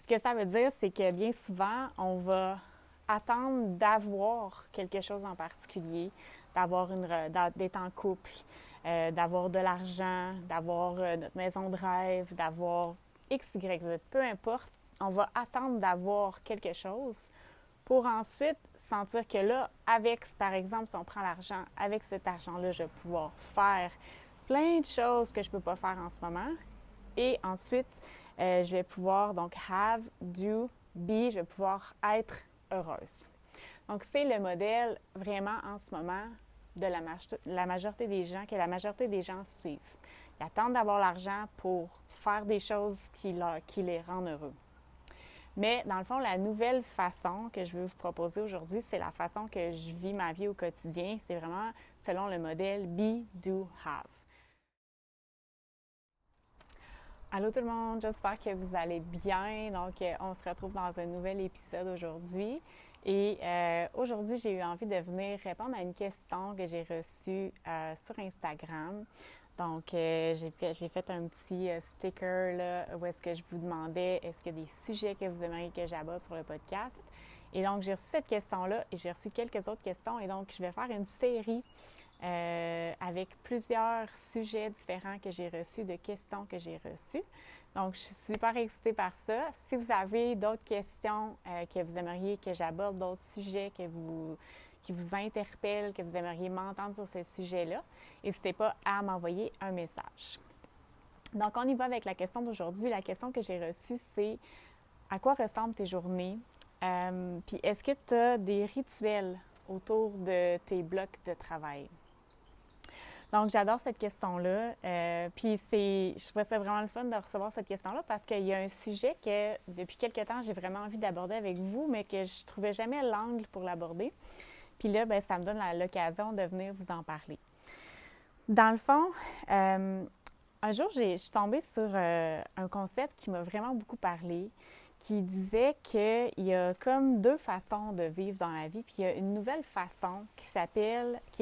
que ça veut dire, c'est que bien souvent, on va attendre d'avoir quelque chose en particulier, d'être en couple, d'avoir de l'argent, d'avoir notre maison de rêve, d'avoir X, Y, Z, peu importe. On va attendre d'avoir quelque chose pour ensuite sentir que là, par exemple, si on prend l'argent, avec cet argent-là, je vais pouvoir faire plein de choses que je ne peux pas faire en ce moment. Et ensuite, je vais pouvoir donc have, do, be, je vais pouvoir être heureuse. Donc, c'est le modèle vraiment en ce moment de la majorité des gens, que la majorité des gens suivent. Ils attendent d'avoir l'argent pour faire des choses qui les rendent heureux. Mais dans le fond, la nouvelle façon que je veux vous proposer aujourd'hui, c'est la façon que je vis ma vie au quotidien. C'est vraiment selon le modèle Be, Do, Have. Allô tout le monde, j'espère que vous allez bien. Donc, on se retrouve dans un nouvel épisode aujourd'hui. Et aujourd'hui, j'ai eu envie de venir répondre à une question que j'ai reçue sur Instagram. Donc, j'ai fait un petit sticker là, où est-ce que je vous demandais est-ce qu'il y a des sujets que vous aimeriez que j'aborde sur le podcast. Et donc, j'ai reçu cette question-là et j'ai reçu quelques autres questions. Et donc, je vais faire une série avec plusieurs sujets différents que j'ai reçus, de questions que j'ai reçues. Donc, je suis super excitée par ça. Si vous avez d'autres questions que vous aimeriez que j'aborde, d'autres sujets qui vous interpellent, que vous aimeriez m'entendre sur ces sujets-là, n'hésitez pas à m'envoyer un message. Donc, on y va avec la question d'aujourd'hui. La question que j'ai reçue, c'est à quoi ressemblent tes journées? Puis, est-ce que tu as des rituels autour de tes blocs de travail? Donc, j'adore cette question-là. Puis, je trouvais ça vraiment le fun de recevoir cette question-là parce qu'il y a un sujet que, depuis quelques temps, j'ai vraiment envie d'aborder avec vous, mais que je ne trouvais jamais l'angle pour l'aborder. Puis là, bien, ça me donne l'occasion de venir vous en parler. Dans le fond, un jour, je suis tombée sur un concept qui m'a vraiment beaucoup parlé, qui disait qu'il y a comme deux façons de vivre dans la vie, puis il y a une nouvelle façon qui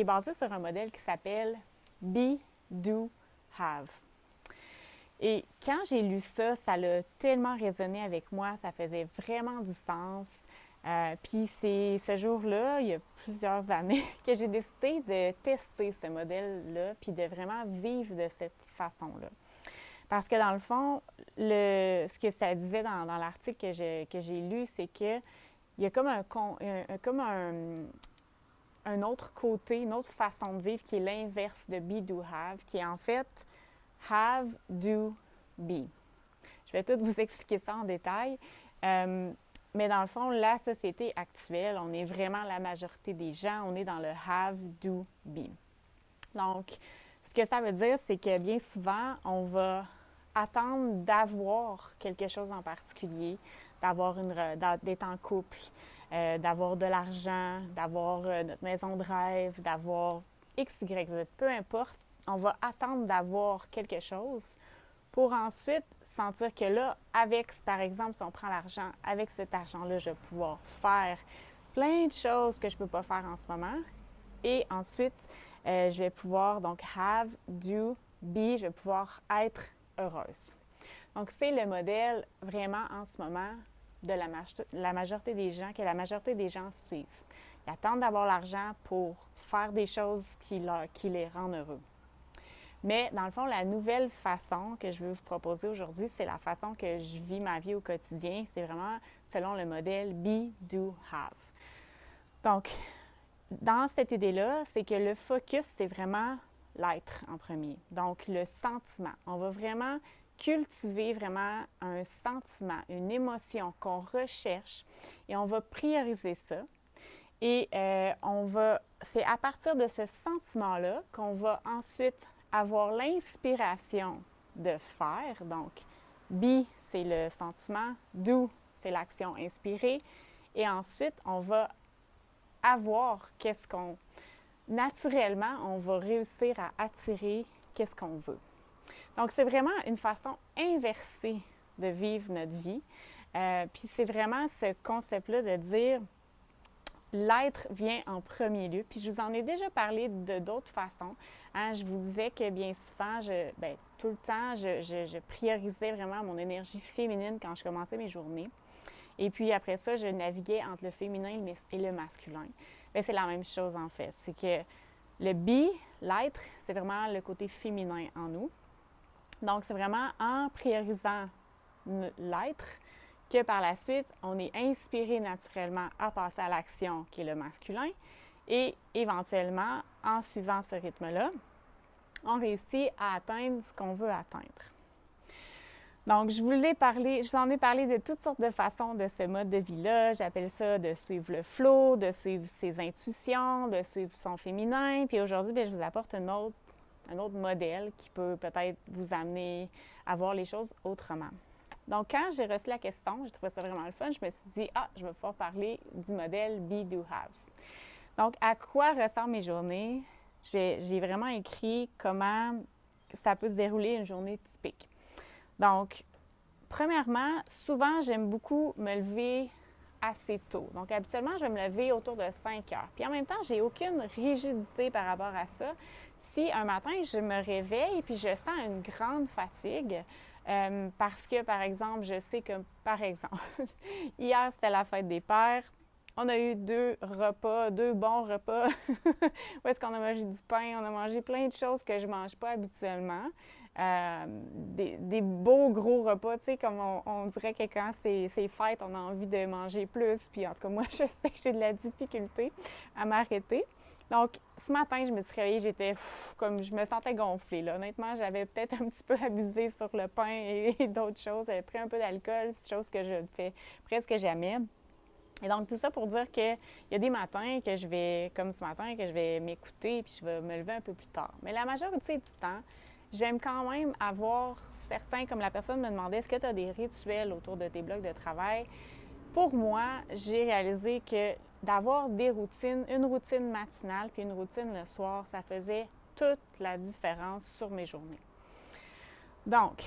est basée sur un modèle qui s'appelle Be, Do, Have. Et quand j'ai lu ça, ça a tellement résonné avec moi, ça faisait vraiment du sens. Puis c'est ce jour-là, il y a plusieurs années, que j'ai décidé de tester ce modèle-là, puis de vraiment vivre de cette façon-là. Parce que dans le fond, ce que ça disait dans l'article que j'ai lu, c'est qu'il y a comme un autre côté, une autre façon de vivre qui est l'inverse de be, do, have, qui est en fait have, do, be. Je vais tout vous expliquer ça en détail. Mais dans le fond, la société actuelle, on est vraiment la majorité des gens, on est dans le have, do, be. Donc, ce que ça veut dire, c'est que bien souvent, on va attendre d'avoir quelque chose en particulier, d'être en couple, d'avoir de l'argent, d'avoir notre maison de rêve, d'avoir X, Y, Z, peu importe. On va attendre d'avoir quelque chose pour ensuite sentir que là, par exemple, si on prend l'argent, avec cet argent-là, je vais pouvoir faire plein de choses que je ne peux pas faire en ce moment. Et ensuite, je vais pouvoir donc have, do, be, je vais pouvoir être heureuse. Donc, c'est le modèle vraiment en ce moment de la majorité des gens, que la majorité des gens suivent. Ils attendent d'avoir l'argent pour faire des choses qui les rendent heureux. Mais dans le fond, la nouvelle façon que je veux vous proposer aujourd'hui, c'est la façon que je vis ma vie au quotidien. C'est vraiment selon le modèle Be, Do, Have. Donc, dans cette idée-là, c'est que le focus, c'est vraiment l'être en premier. Donc, le sentiment. On va vraiment cultiver vraiment un sentiment, une émotion qu'on recherche et on va prioriser ça. Et c'est à partir de ce sentiment-là qu'on va ensuite avoir l'inspiration de faire. Donc, be, c'est le sentiment, do, c'est l'action inspirée. Et ensuite, on va avoir naturellement, on va réussir à attirer qu'est-ce qu'on veut. Donc, c'est vraiment une façon inversée de vivre notre vie. Puis c'est vraiment ce concept-là de dire l'être vient en premier lieu. Puis je vous en ai déjà parlé de d'autres façons. Hein, je vous disais que bien souvent, tout le temps, je priorisais vraiment mon énergie féminine quand je commençais mes journées. Et puis après ça, je naviguais entre le féminin et le masculin. Bien, c'est la même chose en fait. C'est que le be, l'être, c'est vraiment le côté féminin en nous. Donc, c'est vraiment en priorisant l'être que par la suite, on est inspiré naturellement à passer à l'action qui est le masculin. Et éventuellement, en suivant ce rythme-là, on réussit à atteindre ce qu'on veut atteindre. Donc, je vous en ai parlé de toutes sortes de façons de ce mode de vie-là. J'appelle ça de suivre le flow, de suivre ses intuitions, de suivre son féminin. Puis aujourd'hui, bien, je vous apporte un autre modèle qui peut peut-être vous amener à voir les choses autrement. Donc, quand j'ai reçu la question, j'ai trouvé ça vraiment le fun, je me suis dit, je vais pouvoir parler du modèle Be, Do, Have. Donc, à quoi ressemblent mes journées? J'ai vraiment écrit comment ça peut se dérouler une journée typique. Donc, premièrement, souvent, j'aime beaucoup me lever assez tôt. Donc, habituellement, je vais me lever autour de 5 heures. Puis en même temps, j'ai aucune rigidité par rapport à ça. Si un matin, je me réveille et puis je sens une grande fatigue, parce que, par exemple, je sais que, hier, c'était la fête des pères. On a eu 2 bons repas, où est-ce qu'on a mangé du pain, on a mangé plein de choses que je ne mange pas habituellement. Des beaux gros repas, tu sais, comme on dirait que quand c'est fête, on a envie de manger plus. Puis en tout cas, moi, je sais que j'ai de la difficulté à m'arrêter. Donc, ce matin, je me suis réveillée, comme je me sentais gonflée, là. Honnêtement, j'avais peut-être un petit peu abusé sur le pain et d'autres choses. J'avais pris un peu d'alcool, c'est une chose que je ne fais presque jamais. Et donc, tout ça pour dire qu'il y a des matins que je vais, comme ce matin, que je vais m'écouter puis je vais me lever un peu plus tard. Mais la majorité du temps, j'aime quand même avoir certains, comme la personne me demandait, est-ce que tu as des rituels autour de tes blocs de travail? Pour moi, j'ai réalisé que d'avoir des routines, une routine matinale puis une routine le soir, ça faisait toute la différence sur mes journées. Donc,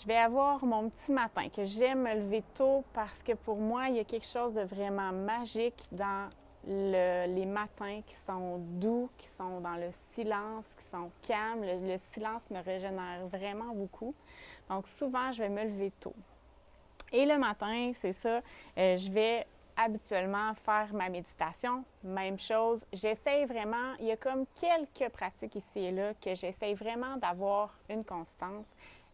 je vais avoir mon petit matin, que j'aime me lever tôt parce que pour moi, il y a quelque chose de vraiment magique dans les matins qui sont doux, qui sont dans le silence, qui sont calmes. Le silence me régénère vraiment beaucoup. Donc, souvent, je vais me lever tôt. Et le matin, c'est ça, je vais habituellement faire ma méditation. Même chose, j'essaye vraiment, il y a comme quelques pratiques ici et là que j'essaye vraiment d'avoir une constance.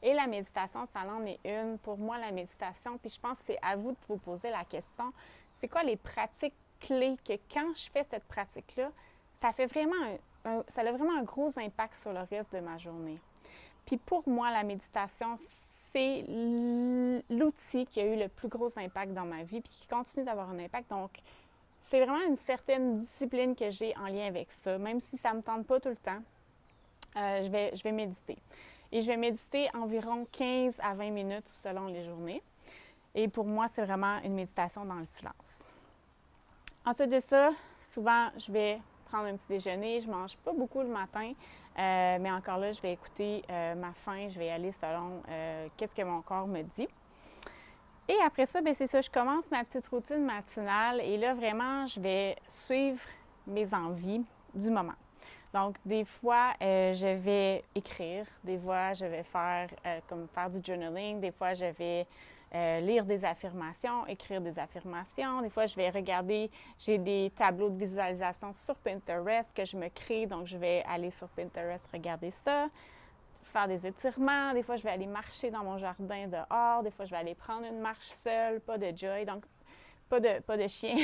Et la méditation, ça en est une. Pour moi, la méditation, puis je pense que c'est à vous de vous poser la question, c'est quoi les pratiques clés que quand je fais cette pratique-là, ça a vraiment un gros impact sur le reste de ma journée. Puis pour moi, la méditation, c'est l'outil qui a eu le plus gros impact dans ma vie puis qui continue d'avoir un impact. Donc, c'est vraiment une certaine discipline que j'ai en lien avec ça. Même si ça ne me tente pas tout le temps, je vais méditer. Et je vais méditer environ 15 à 20 minutes selon les journées. Et pour moi, c'est vraiment une méditation dans le silence. Ensuite de ça, souvent, je vais prendre un petit déjeuner. Je ne mange pas beaucoup le matin, mais encore là, je vais écouter ma faim. Je vais aller selon qu'est-ce que mon corps me dit. Et après ça, bien, c'est ça, je commence ma petite routine matinale. Et là, vraiment, je vais suivre mes envies du moment. Donc, des fois, je vais écrire, des fois, je vais faire du journaling, des fois, je vais lire des affirmations, écrire des affirmations, des fois, je vais regarder, j'ai des tableaux de visualisation sur Pinterest que je me crée, donc je vais aller sur Pinterest regarder ça, faire des étirements, des fois, je vais aller marcher dans mon jardin dehors, des fois, je vais aller prendre une marche seule, pas de joy, donc pas de chien.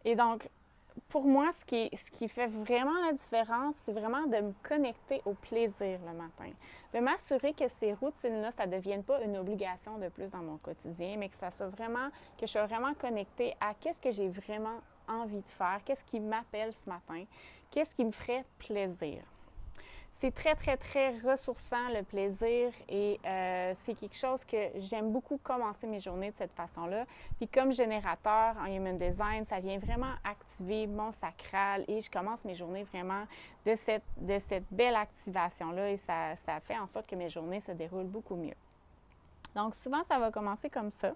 Et donc, pour moi, ce qui fait vraiment la différence, c'est vraiment de me connecter au plaisir le matin. De m'assurer que ces routines-là, ça ne devienne pas une obligation de plus dans mon quotidien, mais que ça soit vraiment, que je sois vraiment connectée à qu'est-ce que j'ai vraiment envie de faire, qu'est-ce qui m'appelle ce matin, qu'est-ce qui me ferait plaisir. C'est très, très, très ressourçant, le plaisir, et c'est quelque chose que j'aime beaucoup commencer mes journées de cette façon-là. Puis comme générateur en Human Design, ça vient vraiment activer mon sacral et je commence mes journées vraiment de cette belle activation-là et ça fait en sorte que mes journées se déroulent beaucoup mieux. Donc souvent, ça va commencer comme ça.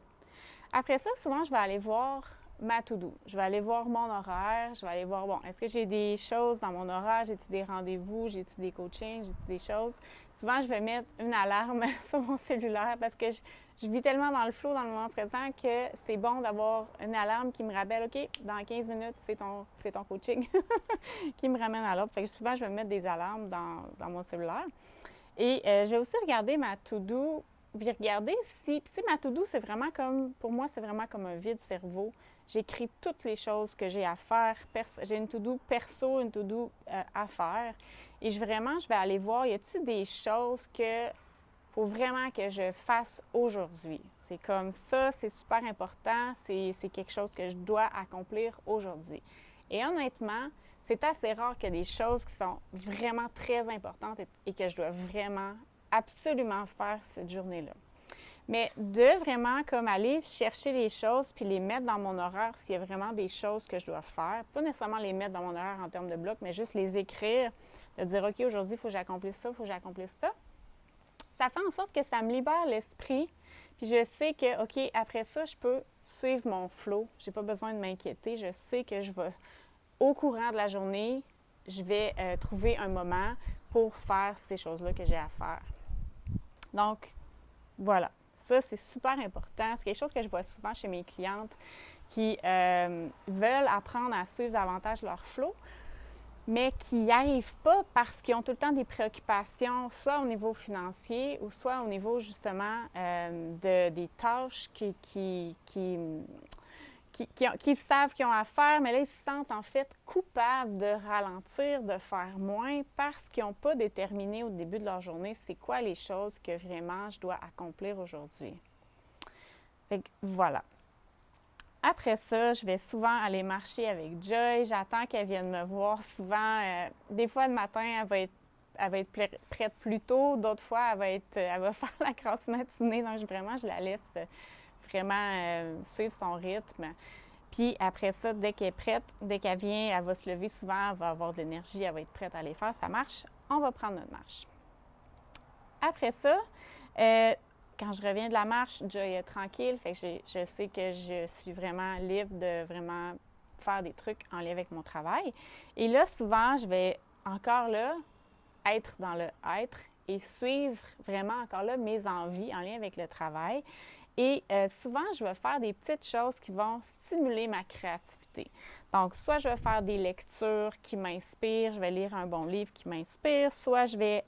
Après ça, souvent, je vais aller voir ma to-do. Je vais aller voir mon horaire, je vais aller voir, est-ce que j'ai des choses dans mon horaire, j'ai-tu des rendez-vous, j'ai-tu des coachings, j'ai-tu des choses. souvent, je vais mettre une alarme sur mon cellulaire parce que je vis tellement dans le flow dans le moment présent que c'est bon d'avoir une alarme qui me rappelle, OK, dans 15 minutes, c'est ton coaching qui me ramène à l'ordre. Fait que souvent, je vais mettre des alarmes dans mon cellulaire. Et je vais aussi regarder ma to-do, puis regarder si ma to-do, c'est vraiment comme, pour moi, c'est vraiment comme un vide cerveau. J'écris toutes les choses que j'ai à faire. J'ai une to-do perso, une to-do à faire. Et je vais aller voir, y a-t-il des choses que faut vraiment que je fasse aujourd'hui? C'est comme ça, c'est super important, c'est quelque chose que je dois accomplir aujourd'hui. Et honnêtement, c'est assez rare qu'il y ait des choses qui sont vraiment très importantes et que je dois vraiment, absolument faire cette journée-là. Mais de vraiment comme aller chercher les choses puis les mettre dans mon horaire s'il y a vraiment des choses que je dois faire. Pas nécessairement les mettre dans mon horaire en termes de bloc, mais juste les écrire, de dire OK, aujourd'hui, il faut que j'accomplisse ça, il faut que j'accomplisse ça. Ça fait en sorte que ça me libère l'esprit. Puis je sais que, OK, après ça, je peux suivre mon flow. Je n'ai pas besoin de m'inquiéter. Je sais que je vais, au courant de la journée, je vais trouver un moment pour faire ces choses-là que j'ai à faire. Donc, voilà. Ça, c'est super important. C'est quelque chose que je vois souvent chez mes clientes qui veulent apprendre à suivre davantage leur flow, mais qui n'y arrivent pas parce qu'ils ont tout le temps des préoccupations, soit au niveau financier ou soit au niveau justement des tâches qu'ils savent qu'ils ont à faire, mais là, ils se sentent en fait coupables de ralentir, de faire moins parce qu'ils n'ont pas déterminé au début de leur journée c'est quoi les choses que vraiment je dois accomplir aujourd'hui. Fait que voilà. Après ça, je vais souvent aller marcher avec Joy. J'attends qu'elle vienne me voir. Souvent, des fois, le matin, elle va être prête plus tôt. D'autres fois, elle va faire la grasse matinée. Donc, je la laisse vraiment suivre son rythme. Puis après ça, dès qu'elle est prête, dès qu'elle vient, elle va se lever souvent, elle va avoir de l'énergie, elle va être prête à aller faire sa marche. On va prendre notre marche. Après ça, quand je reviens de la marche, Joy est tranquille, fait que je sais que je suis vraiment libre de vraiment faire des trucs en lien avec mon travail. Et là, souvent, je vais encore là être dans le être et suivre vraiment encore là mes envies en lien avec le travail. Et souvent, je vais faire des petites choses qui vont stimuler ma créativité. Donc, soit je vais faire des lectures qui m'inspirent, je vais lire un bon livre qui m'inspire, soit je vais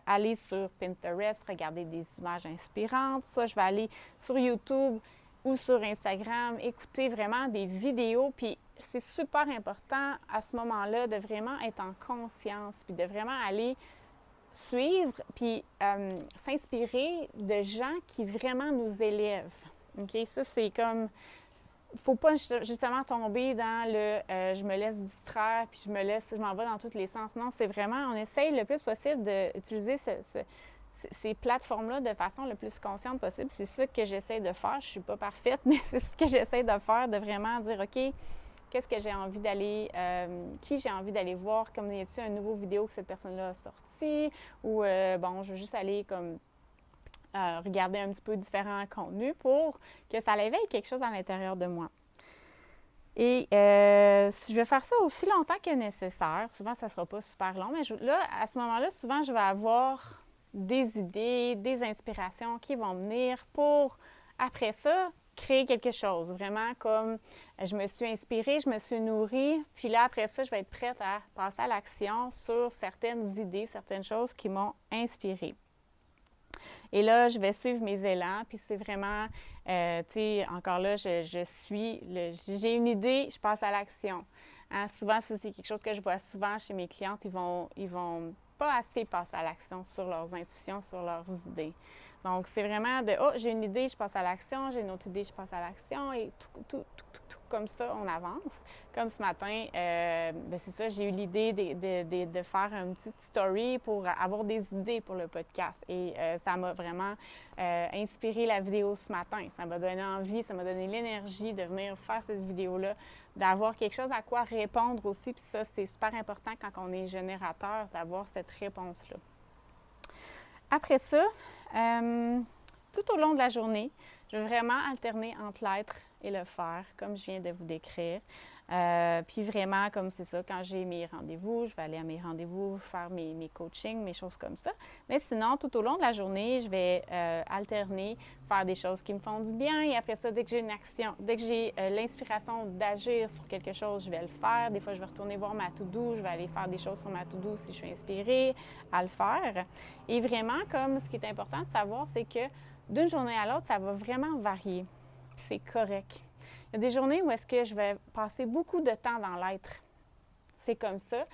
aller sur Pinterest, regarder des images inspirantes, soit je vais aller sur YouTube ou sur Instagram, écouter vraiment des vidéos. Puis, c'est super important à ce moment-là de vraiment être en conscience, puis de vraiment aller suivre, puis s'inspirer de gens qui vraiment nous élèvent. OK? Ça, c'est comme... Il ne faut pas justement tomber dans le je me laisse distraire, puis je m'en vais dans tous les sens. Non, c'est vraiment, on essaye le plus possible d'utiliser ces plateformes-là de façon le plus consciente possible. C'est ça que j'essaie de faire. Je ne suis pas parfaite, mais c'est ce que j'essaie de faire, de vraiment dire, OK, qu'est-ce que j'ai envie d'aller, qui j'ai envie d'aller voir, comme y a-t-il une nouvelle vidéo que cette personne-là a sorti, ou je veux juste aller comme regarder un petit peu différents contenus pour que ça éveille quelque chose à l'intérieur de moi. Et je vais faire ça aussi longtemps que nécessaire. Souvent, ça ne sera pas super long, mais là, à ce moment-là, souvent, je vais avoir des idées, des inspirations qui vont venir pour, après ça, créer quelque chose. Vraiment comme je me suis inspirée, je me suis nourrie, puis là, après ça, je vais être prête à passer à l'action sur certaines idées, certaines choses qui m'ont inspirée. Et là, je vais suivre mes élans, puis c'est vraiment, tu sais, encore là, j'ai une idée, je passe à l'action. Hein? Souvent, c'est quelque chose que je vois souvent chez mes clientes, ils vont pas assez passer à l'action sur leurs intuitions, sur leurs idées. Donc, c'est vraiment de « Oh, j'ai une idée, je passe à l'action, j'ai une autre idée, je passe à l'action » et tout, comme ça, on avance. Comme ce matin, c'est ça, j'ai eu l'idée de faire un petit story pour avoir des idées pour le podcast. Et ça m'a vraiment inspiré la vidéo ce matin. Ça m'a donné envie, ça m'a donné l'énergie de venir faire cette vidéo-là, d'avoir quelque chose à quoi répondre aussi. Puis ça, c'est super important quand on est générateur, d'avoir cette réponse-là. Après ça, tout au long de la journée, je vais vraiment alterner entre l'être et le faire, comme je viens de vous décrire. Puis vraiment, comme c'est ça, quand j'ai mes rendez-vous, je vais aller à mes rendez-vous, faire mes coachings, mes choses comme ça. Mais sinon, tout au long de la journée, je vais alterner, faire des choses qui me font du bien. Et après ça, dès que j'ai une action, dès que j'ai l'inspiration d'agir sur quelque chose, je vais le faire. Des fois, je vais retourner voir ma to-do, je vais aller faire des choses sur ma to-do si je suis inspirée à le faire. Et vraiment, comme ce qui est important de savoir, c'est que d'une journée à l'autre, ça va vraiment varier. Puis c'est correct. Il y a des journées où est-ce que je vais passer beaucoup de temps dans l'être. C'est comme ça.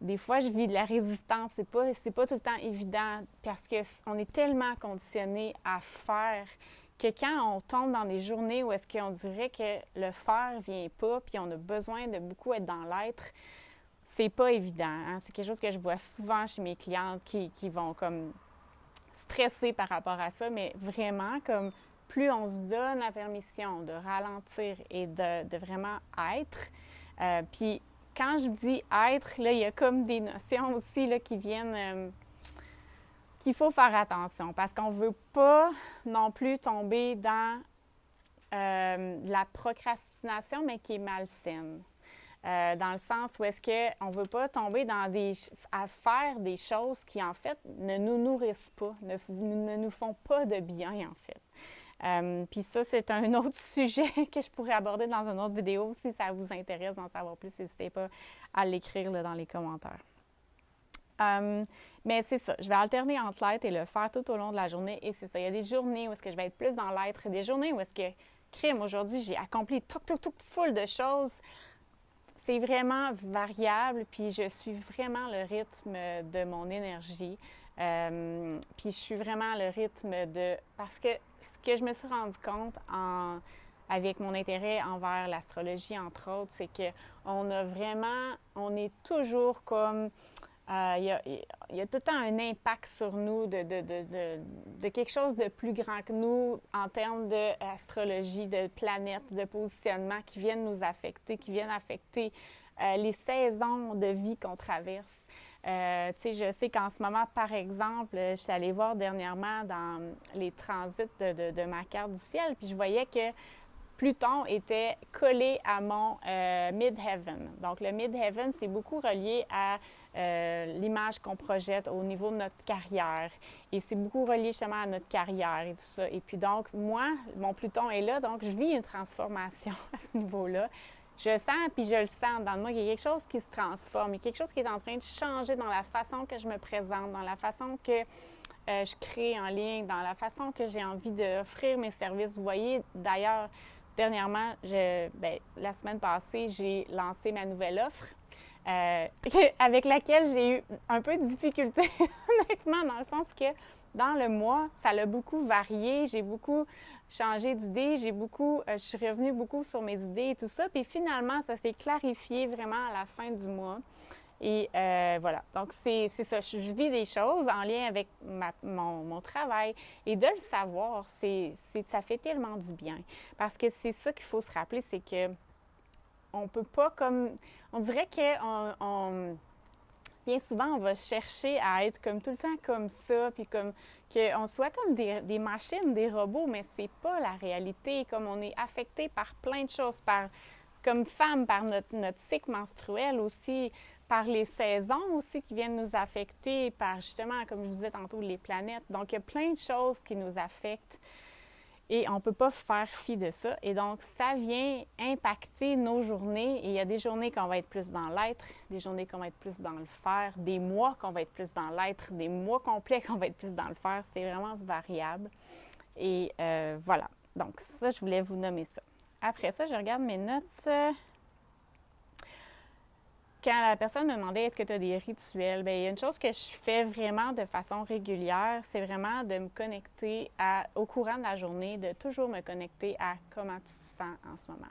Des fois, je vis de la résistance. C'est pas tout le temps évident parce qu'on est tellement conditionné à faire que quand on tombe dans des journées où est-ce qu'on dirait que le faire ne vient pas puis on a besoin de beaucoup être dans l'être, c'est pas évident. Hein? C'est quelque chose que je vois souvent chez mes clientes qui vont comme stresser par rapport à ça, mais vraiment comme plus on se donne la permission de ralentir et de vraiment être. Puis quand je dis être, là, il y a comme des notions aussi là, qui viennent, qu'il faut faire attention parce qu'on ne veut pas non plus tomber dans la procrastination, mais qui est malsaine. Dans le sens où est-ce qu'on ne veut pas tomber à faire des choses qui, en fait, ne nous nourrissent pas, ne nous font pas de bien, en fait. Puis ça, c'est un autre sujet que je pourrais aborder dans une autre vidéo. Si ça vous intéresse d'en savoir plus, n'hésitez pas à l'écrire là, dans les commentaires. Mais c'est ça, je vais alterner entre l'être et le faire tout au long de la journée. Et c'est ça, il y a des journées où est-ce que je vais être plus dans l'être et des journées où est-ce que, crime, aujourd'hui, j'ai accompli tout full de choses. C'est vraiment variable, puis je suis vraiment le rythme de mon énergie. Puis je suis vraiment le rythme de... Parce que ce que je me suis rendu compte avec mon intérêt envers l'astrologie, entre autres, c'est on est toujours comme... Il y a tout le temps un impact sur nous de quelque chose de plus grand que nous en termes d'astrologie, de planètes, de positionnement qui viennent nous affecter, qui viennent affecter les saisons de vie qu'on traverse. Je sais qu'en ce moment, par exemple, je suis allée voir dernièrement dans les transits de ma carte du ciel, puis je voyais que Pluton était collé à mon Midheaven. Donc, le Midheaven, c'est beaucoup relié à l'image qu'on projette au niveau de notre carrière. Et c'est beaucoup relié justement à notre carrière et tout ça. Et puis donc, moi, mon Pluton est là, donc je vis une transformation à ce niveau-là. Je sens, puis je le sens dans moi, qu'il y a quelque chose qui se transforme, il y a quelque chose qui est en train de changer dans la façon que je me présente, dans la façon que je crée en ligne, dans la façon que j'ai envie d'offrir mes services. Vous voyez, d'ailleurs, dernièrement, la semaine passée, j'ai lancé ma nouvelle offre avec laquelle j'ai eu un peu de difficulté, honnêtement, dans le sens que dans le mois, ça l'a beaucoup varié, j'ai beaucoup changé d'idées, je suis revenue beaucoup sur mes idées et tout ça, puis finalement, ça s'est clarifié vraiment à la fin du mois. Et voilà, donc c'est ça, je vis des choses en lien avec mon travail et de le savoir, ça fait tellement du bien. Parce que c'est ça qu'il faut se rappeler, c'est que on peut pas comme... On dirait que bien souvent, on va chercher à être comme tout le temps comme ça, puis comme qu'on soit comme des machines, des robots, mais c'est pas la réalité. Comme on est affecté par plein de choses, comme femme, par notre cycle menstruel aussi, par les saisons aussi qui viennent nous affecter, par justement, comme je vous disais tantôt, les planètes. Donc, il y a plein de choses qui nous affectent et on ne peut pas faire fi de ça. Et donc, ça vient impacter nos journées. Et il y a des journées qu'on va être plus dans l'être, des journées qu'on va être plus dans le faire, des mois qu'on va être plus dans l'être, des mois complets qu'on va être plus dans le faire. C'est vraiment variable. Et voilà. Donc, ça, je voulais vous nommer ça. Après ça, je regarde mes notes. Quand la personne me demandait est-ce que tu as des rituels, bien, il y a une chose que je fais vraiment de façon régulière, c'est vraiment de me connecter au courant de la journée, de toujours me connecter à comment tu te sens en ce moment.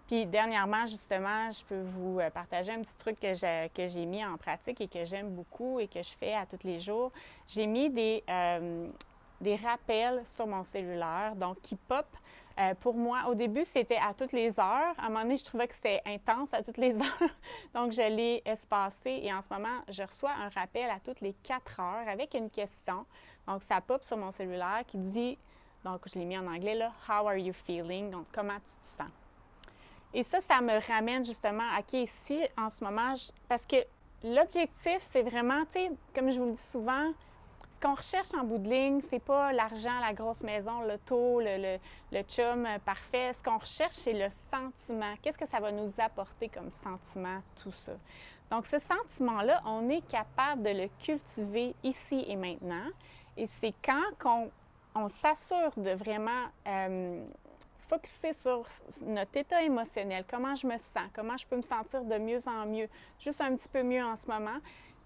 Puis dernièrement, justement, je peux vous partager un petit truc que j'ai mis en pratique et que j'aime beaucoup et que je fais à tous les jours. J'ai mis des rappels sur mon cellulaire, donc qui pop. Pour moi, au début, c'était à toutes les heures. À un moment donné, je trouvais que c'était intense à toutes les heures. Donc, je l'ai espacé et en ce moment, je reçois un rappel à toutes les 4 heures avec une question. Donc, ça pop sur mon cellulaire qui dit, donc je l'ai mis en anglais là, « How are you feeling? » Donc, comment tu te sens? Et ça me ramène justement à OK, ici, en ce moment, parce que l'objectif, c'est vraiment, tu sais, comme je vous le dis souvent, ce qu'on recherche en bout de ligne, c'est pas l'argent, la grosse maison, l'auto, le chum parfait. Ce qu'on recherche, c'est le sentiment. Qu'est-ce que ça va nous apporter comme sentiment, tout ça? Donc, ce sentiment-là, on est capable de le cultiver ici et maintenant. Et c'est quand on s'assure de vraiment focusser sur notre état émotionnel, comment je me sens, comment je peux me sentir de mieux en mieux, juste un petit peu mieux en ce moment,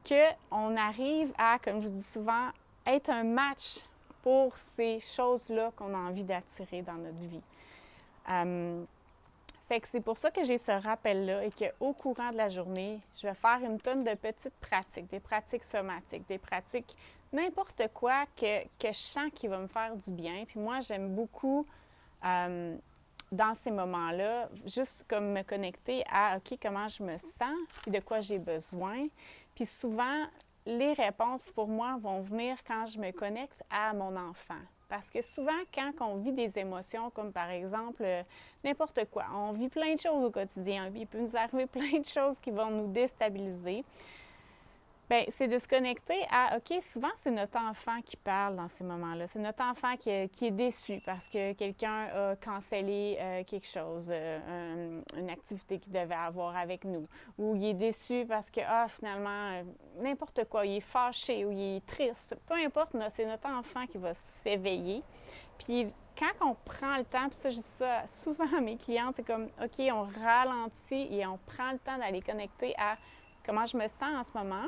qu'on arrive à, comme je dis souvent, être un match pour ces choses-là qu'on a envie d'attirer dans notre vie. Fait que c'est pour ça que j'ai ce rappel-là et qu'au courant de la journée, je vais faire une tonne de petites pratiques, des pratiques somatiques, des pratiques n'importe quoi que je sens qui va me faire du bien. Puis moi, j'aime beaucoup, dans ces moments-là, juste comme me connecter à, OK, comment je me sens, puis de quoi j'ai besoin. Puis souvent, les réponses pour moi vont venir quand je me connecte à mon enfant. Parce que souvent, quand on vit des émotions, comme par exemple n'importe quoi, on vit plein de choses au quotidien, il peut nous arriver plein de choses qui vont nous déstabiliser. Bien, c'est de se connecter à, OK, souvent, c'est notre enfant qui parle dans ces moments-là. C'est notre enfant qui est déçu parce que quelqu'un a cancellé quelque chose, une activité qu'il devait avoir avec nous. Ou il est déçu parce que, finalement, n'importe quoi, il est fâché ou il est triste. Peu importe, c'est notre enfant qui va s'éveiller. Puis, quand on prend le temps, puis ça, je dis ça souvent à mes clientes, c'est comme, OK, on ralentit et on prend le temps d'aller connecter à comment je me sens en ce moment.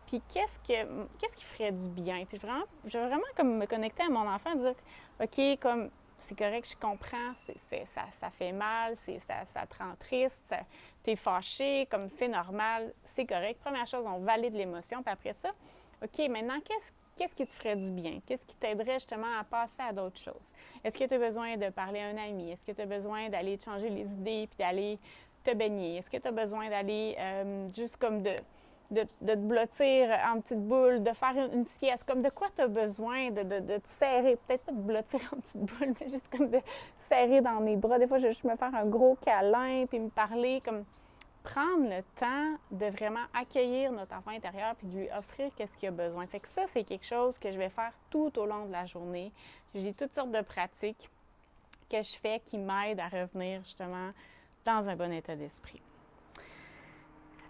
Puis qu'est-ce qui ferait du bien? Puis je veux vraiment comme me connecter à mon enfant et dire, OK, comme c'est correct, je comprends, ça fait mal, ça te rend triste, t'es fâché, comme c'est normal, c'est correct. Première chose, on valide l'émotion. Puis après ça, OK, maintenant, qu'est-ce qui te ferait du bien? Qu'est-ce qui t'aiderait justement à passer à d'autres choses? Est-ce que tu as besoin de parler à un ami? Est-ce que tu as besoin d'aller te changer les idées puis d'aller te baigner? Est-ce que tu as besoin d'aller juste comme de te blottir en petite boule, de faire une sieste, comme de quoi tu as besoin de te serrer, peut-être pas de blottir en petite boule, mais juste comme de serrer dans mes bras. Des fois, je vais juste me faire un gros câlin, puis me parler, comme prendre le temps de vraiment accueillir notre enfant intérieur puis de lui offrir qu'est-ce qu'il a besoin. Fait que ça, c'est quelque chose que je vais faire tout au long de la journée. J'ai toutes sortes de pratiques que je fais qui m'aident à revenir justement dans un bon état d'esprit.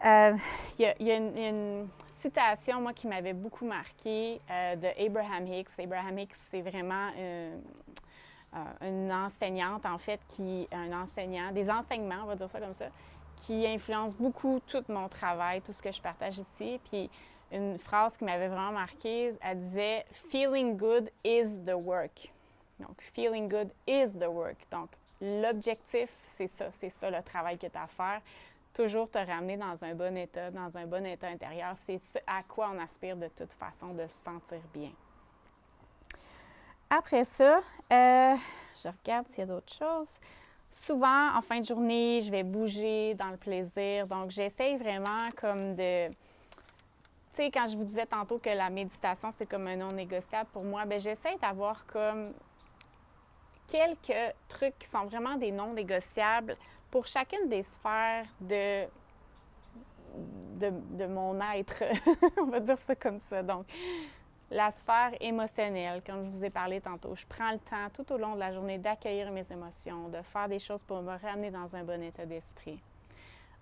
Il y a une citation, moi, qui m'avait beaucoup marquée de Abraham Hicks. Abraham Hicks, c'est vraiment une enseignante, en fait, des enseignements, on va dire ça comme ça, qui influence beaucoup tout mon travail, tout ce que je partage ici. Puis une phrase qui m'avait vraiment marquée, elle disait « Feeling good is the work ». Donc, « Feeling good is the work ». Donc, l'objectif, c'est ça le travail que tu as à faire. Toujours te ramener dans un bon état intérieur. C'est ce à quoi on aspire de toute façon, de se sentir bien. Après ça, je regarde s'il y a d'autres choses. Souvent, en fin de journée, je vais bouger dans le plaisir. Donc, j'essaye vraiment comme de... Tu sais, quand je vous disais tantôt que la méditation, c'est comme un non négociable pour moi, bien, j'essaie d'avoir comme quelques trucs qui sont vraiment des non négociables pour chacune des sphères de mon être, on va dire ça comme ça. Donc, la sphère émotionnelle, comme je vous ai parlé tantôt, je prends le temps tout au long de la journée d'accueillir mes émotions, de faire des choses pour me ramener dans un bon état d'esprit.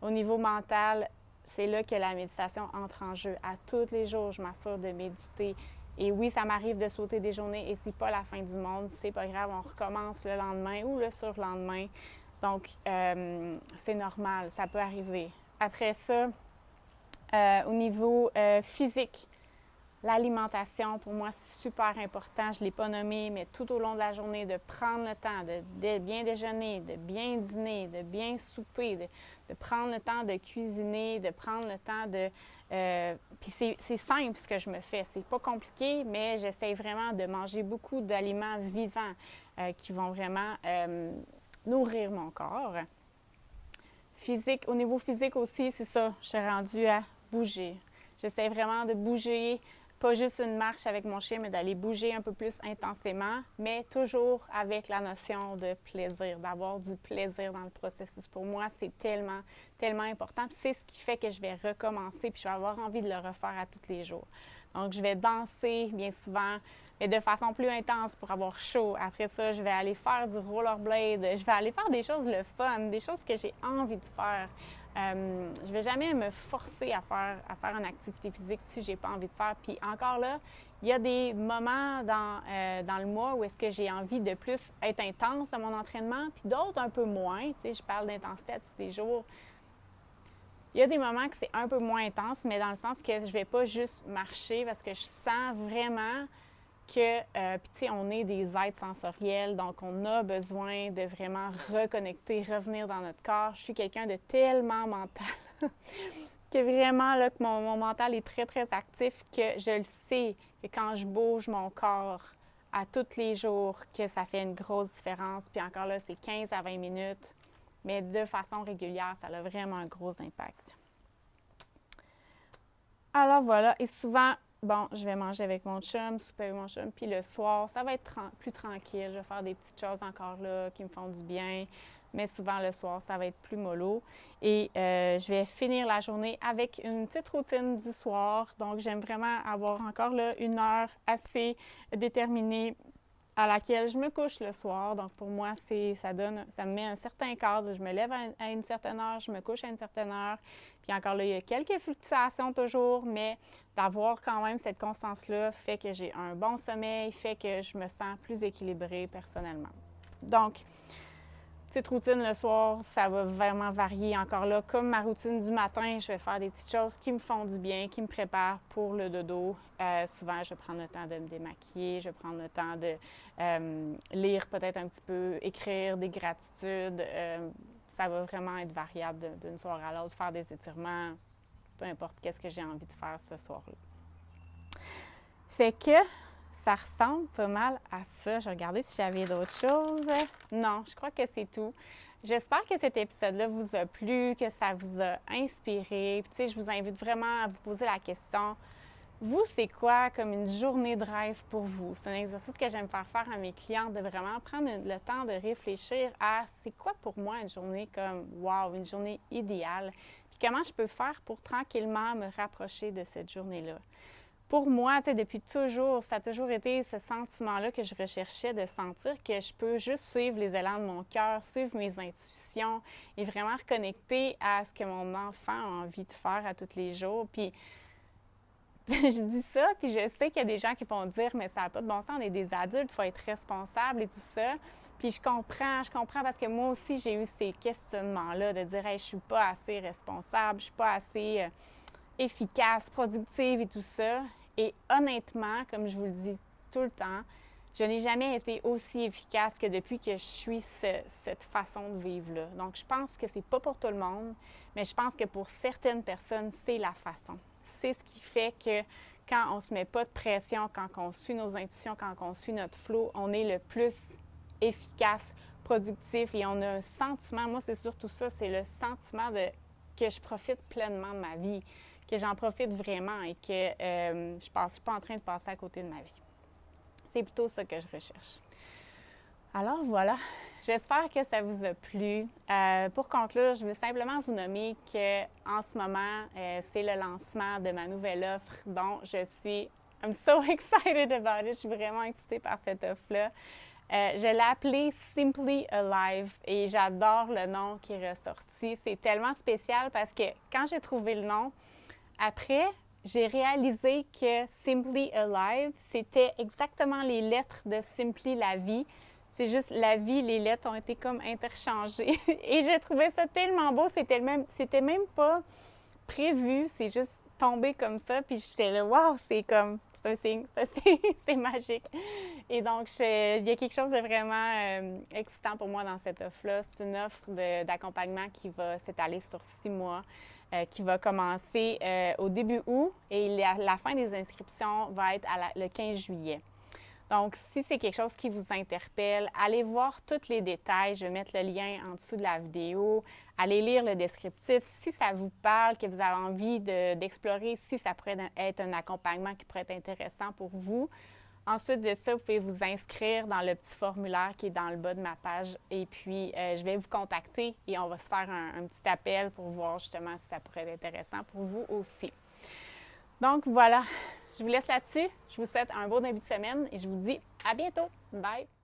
Au niveau mental, c'est là que la méditation entre en jeu. À tous les jours, je m'assure de méditer. Et oui, ça m'arrive de sauter des journées et c'est pas la fin du monde. C'est pas grave, on recommence le lendemain ou le surlendemain. Donc, c'est normal, ça peut arriver. Après ça, au niveau physique, l'alimentation, pour moi, c'est super important. Je ne l'ai pas nommé, mais tout au long de la journée, de prendre le temps de bien déjeuner, de bien dîner, de bien souper, de prendre le temps de cuisiner, de prendre le temps de... puis c'est simple ce que je me fais. C'est pas compliqué, mais j'essaie vraiment de manger beaucoup d'aliments vivants qui vont vraiment... nourrir mon corps. Au niveau physique aussi, c'est ça, je suis rendue à bouger. J'essaie vraiment de bouger pas juste une marche avec mon chien, mais d'aller bouger un peu plus intensément, mais toujours avec la notion de plaisir, d'avoir du plaisir dans le processus. Pour moi, c'est tellement, tellement important. Puis c'est ce qui fait que je vais recommencer, puis je vais avoir envie de le refaire à tous les jours. Donc, je vais danser bien souvent, mais de façon plus intense pour avoir chaud. Après ça, je vais aller faire du rollerblade, je vais aller faire des choses le fun, des choses que j'ai envie de faire. Je ne vais jamais me forcer à faire une activité physique si je n'ai pas envie de faire. Puis encore là, il y a des moments dans le mois où est-ce que j'ai envie de plus être intense dans mon entraînement, puis d'autres un peu moins. Tu sais, je parle d'intensité à tous les jours. Il y a des moments que c'est un peu moins intense, mais dans le sens que je ne vais pas juste marcher parce que je sens vraiment que, puis tu sais, on est des êtres sensoriels, donc on a besoin de vraiment reconnecter, revenir dans notre corps. Je suis quelqu'un de tellement mental que vraiment, là, que mon mental est très, très actif, que je le sais que quand je bouge mon corps à tous les jours, que ça fait une grosse différence. Puis encore là, c'est 15 à 20 minutes, mais de façon régulière, ça a vraiment un gros impact. Alors voilà, et souvent, bon, je vais manger avec mon chum, souper avec mon chum, puis le soir, ça va être plus tranquille. Je vais faire des petites choses encore là qui me font du bien, mais souvent le soir, ça va être plus mollo. Et je vais finir la journée avec une petite routine du soir. Donc, j'aime vraiment avoir encore là une heure assez déterminée à laquelle je me couche le soir. Donc, pour moi, ça me met un certain cadre. Je me lève à une certaine heure, je me couche à une certaine heure. Puis encore là, il y a quelques fluctuations toujours, mais d'avoir quand même cette constance-là fait que j'ai un bon sommeil, fait que je me sens plus équilibrée personnellement. Donc, petite routine le soir, ça va vraiment varier. Encore là, comme ma routine du matin, je vais faire des petites choses qui me font du bien, qui me préparent pour le dodo. Souvent, je vais prendre le temps de me démaquiller, je vais prendre le temps de lire peut-être un petit peu, écrire des gratitudes. Ça va vraiment être variable d'une soirée à l'autre, faire des étirements, peu importe qu'est-ce que j'ai envie de faire ce soir-là. Fait que ça ressemble pas mal à ça. Je vais regarder si j'avais d'autres choses. Non, je crois que c'est tout. J'espère que cet épisode-là vous a plu, que ça vous a inspiré. Puis, tu sais, je vous invite vraiment à vous poser la question, vous, c'est quoi comme une journée de rêve pour vous? C'est un exercice que j'aime faire à mes clients, de vraiment prendre le temps de réfléchir à c'est quoi pour moi une journée comme wow, une journée idéale, puis comment je peux faire pour tranquillement me rapprocher de cette journée-là. Pour moi, depuis toujours, ça a toujours été ce sentiment-là que je recherchais, de sentir que je peux juste suivre les élans de mon cœur, suivre mes intuitions et vraiment reconnecter à ce que mon enfant a envie de faire à tous les jours. Puis, je dis ça, puis je sais qu'il y a des gens qui vont dire « mais ça n'a pas de bon sens, on est des adultes, il faut être responsable et tout ça ». Puis je comprends parce que moi aussi, j'ai eu ces questionnements-là de dire hey, « je suis pas assez responsable, je suis pas assez efficace, productive et tout ça ». Et honnêtement, comme je vous le dis tout le temps, je n'ai jamais été aussi efficace que depuis que je suis cette façon de vivre-là. Donc, je pense que c'est pas pour tout le monde, mais je pense que pour certaines personnes, c'est la façon. C'est ce qui fait que quand on ne se met pas de pression, quand on suit nos intuitions, quand on suit notre flow, on est le plus efficace, productif et on a un sentiment, moi c'est surtout ça, c'est le sentiment que je profite pleinement de ma vie, que j'en profite vraiment et que je ne suis pas en train de passer à côté de ma vie. C'est plutôt ça que je recherche. Alors voilà, j'espère que ça vous a plu. Pour conclure, je veux simplement vous nommer qu'en ce moment, c'est le lancement de ma nouvelle offre dont I'm so excited about it. Je suis vraiment excitée par cette offre-là. Je l'ai appelée Simply Alive et j'adore le nom qui est ressorti. C'est tellement spécial parce que quand j'ai trouvé le nom, après, j'ai réalisé que Simply Alive, c'était exactement les lettres de Simply la vie. C'est juste la vie, les lettres ont été comme interchangées. Et j'ai trouvé ça tellement beau, c'était même pas prévu, c'est juste tombé comme ça. Puis j'étais là, waouh, c'est un signe, c'est magique. Et donc, il y a quelque chose de vraiment excitant pour moi dans cette offre-là. C'est une offre d'accompagnement qui va s'étaler sur 6 mois. Qui va commencer au début août et la fin des inscriptions va être le 15 juillet. Donc, si c'est quelque chose qui vous interpelle, allez voir tous les détails. Je vais mettre le lien en dessous de la vidéo. Allez lire le descriptif. Si ça vous parle, que vous avez envie d'explorer, si ça pourrait être un accompagnement qui pourrait être intéressant pour vous. Ensuite de ça, vous pouvez vous inscrire dans le petit formulaire qui est dans le bas de ma page. Et puis, je vais vous contacter et on va se faire un petit appel pour voir justement si ça pourrait être intéressant pour vous aussi. Donc voilà, je vous laisse là-dessus. Je vous souhaite un beau début de semaine et je vous dis à bientôt. Bye!